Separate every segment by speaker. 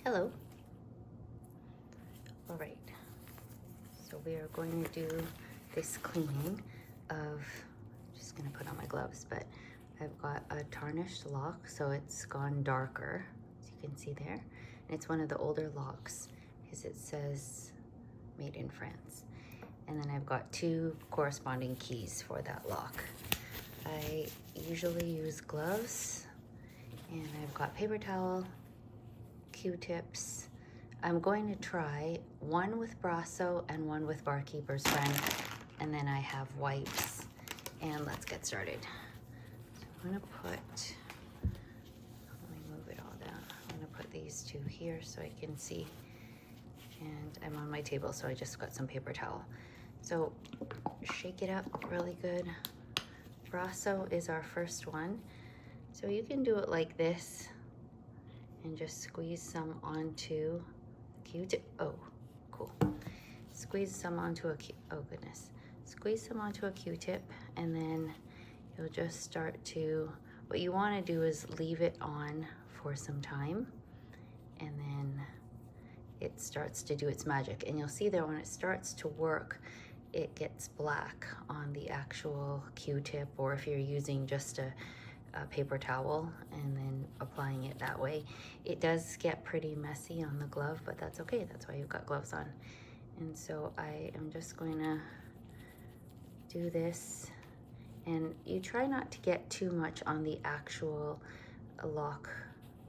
Speaker 1: Hello. All right, so we are going to do this cleaning of, just gonna put on my gloves, but I've got a tarnished lock, so it's gone darker, as you can see there. And it's one of the older locks because it says made in France. And then I've got two corresponding keys for that lock. I usually use gloves, and I've got paper towel, Q-tips. I'm going to try one with Brasso and one with Barkeeper's Friend, and then I have wipes. And let's get started. So I'm gonna put, let me move it all down. I'm gonna put these two here so I can see. And I'm on my table, so I just got some paper towel. So shake it up really good. Brasso is our first one. So you can do it like this and just squeeze some onto a Q-tip. Oh, cool. Squeeze some onto a oh goodness. Squeeze some onto a Q-tip, and then you'll just start to, what you want to do is leave it on for some time, and then it starts to do its magic. And you'll see there when it starts to work, it gets black on the actual Q-tip, or if you're using just a paper towel and then applying it that way. It does get pretty messy on the glove, but that's okay. That's why you've got gloves on. And so I am just going to do this, and you try not to get too much on the actual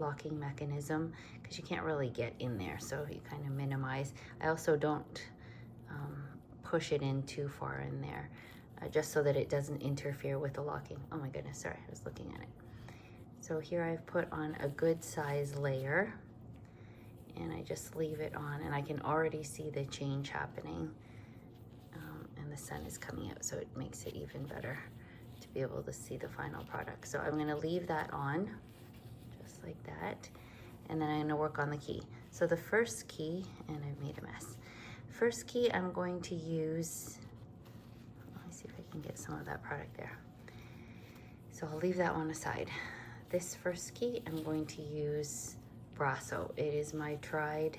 Speaker 1: locking mechanism, because you can't really get in there, so you kind of minimize. I also don't push it in too far in there, just so that it doesn't interfere with the locking. Oh my goodness, sorry, I was looking at it. So here I've put on a good size layer, and I just leave it on, and I can already see the change happening, and the sun is coming out, so it makes it even better to be able to see the final product. So I'm gonna leave that on, just like that, and then I'm gonna work on the key. So the first key, and I've made a mess. First key I'm going to use, let me see if I can get some of that product there. So I'll leave that one aside. This first key, I'm going to use Brasso. It is my tried,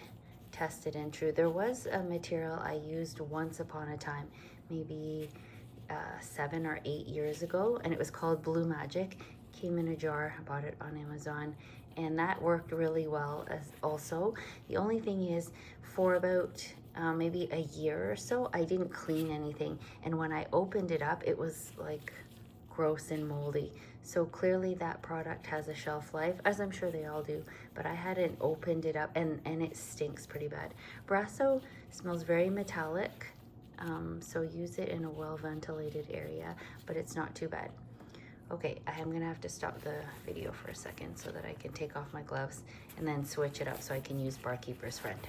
Speaker 1: tested and true. There was a material I used once upon a time, maybe 7 or 8 years ago, and it was called Blue Magic. Came in a jar, I bought it on Amazon, and that worked really well as also. The only thing is, for about maybe a year or so, I didn't clean anything, and when I opened it up, it was like gross and moldy. So clearly that product has a shelf life, as I'm sure they all do, but I hadn't opened it up, and it stinks pretty bad. Brasso smells very metallic, so use it in a well-ventilated area, but it's not too bad. Okay, I am gonna have to stop the video for a second so that I can take off my gloves and then switch it up so I can use Barkeeper's Friend.